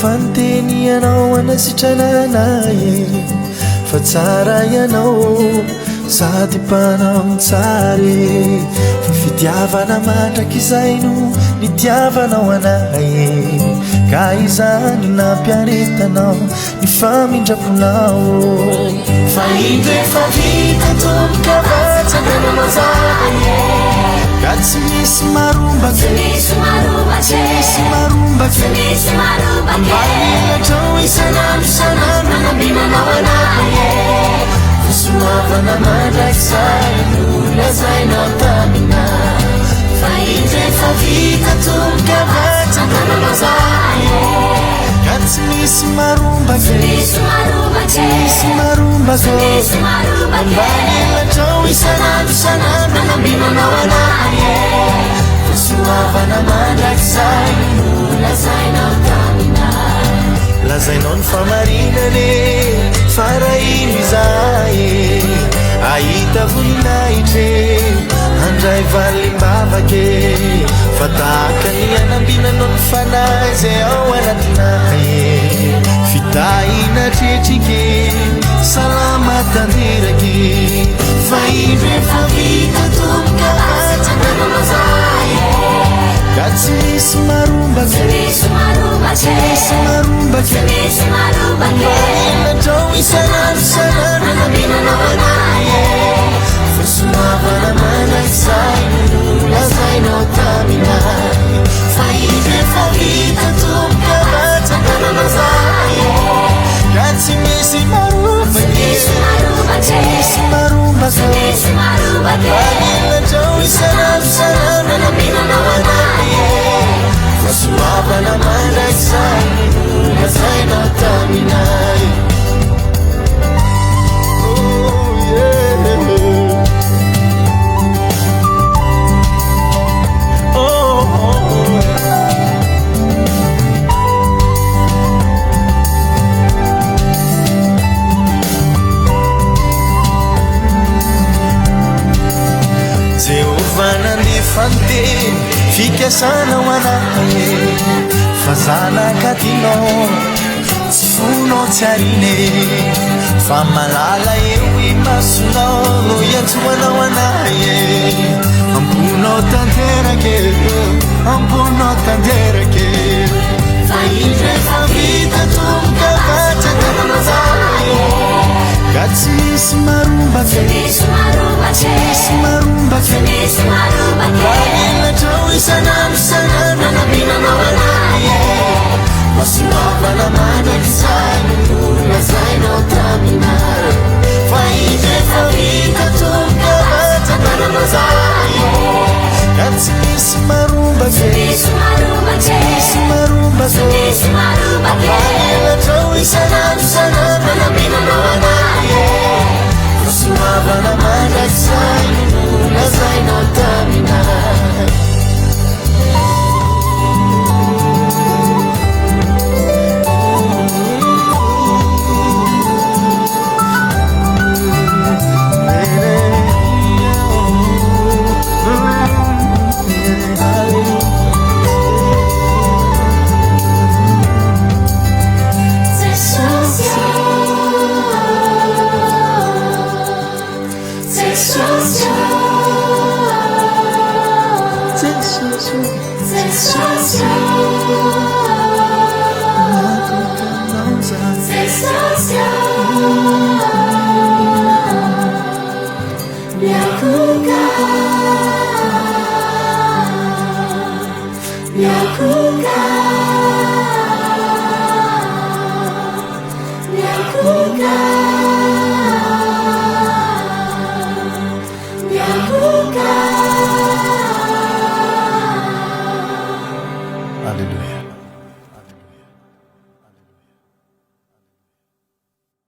fanteny ianao anasitrananae fa tsara ianao sady mpanao tsare fa fitiavana mandraky izay no nitiavanao anae ka izany nampiaretanao ny famindraponao fa indre fa vita tombokavatsa nananao zaye ka tsy misy marombaky ambanilatrao isanandro isanandro nanambinanao anaye soavana mandraky zay no lazainao tamina fa indre fa vita tombokavatsa nananao zaye ka tsy misy marombaky ambanilatrao isanandro isanandro nanambinanao anaye soavana mandraky zay no lazainao tamina lazainao ny famarinane farainy zaye ahita voninahitry handray valimbavake fa tahaka ny anambinanao ny fanahy zay ao anatinaye fitahina tretriky salama tanderaky fa indre fa vita tombokavatsa nananao zaye ka tsy misy marombaky ambanilatrao isanandro isanandro nanambinanao anaye fa soavana mandraky zay no lazainao taminay fa indre fa vita tombokavatsa nananao zaye ka tsy misy marombaky ambanilatrao isanandro isanandro nanambinanao anaye fa soavana mandraky zay no lazainao taminay fanteny fikasanao anaye fa zanakadinao tsy fonao tsy arine fa malala eo i masonao no iantsoanao anaye ambonao tanterake fa indre fa vita tombokavatsa nananao zaye ka tsy misy marombaky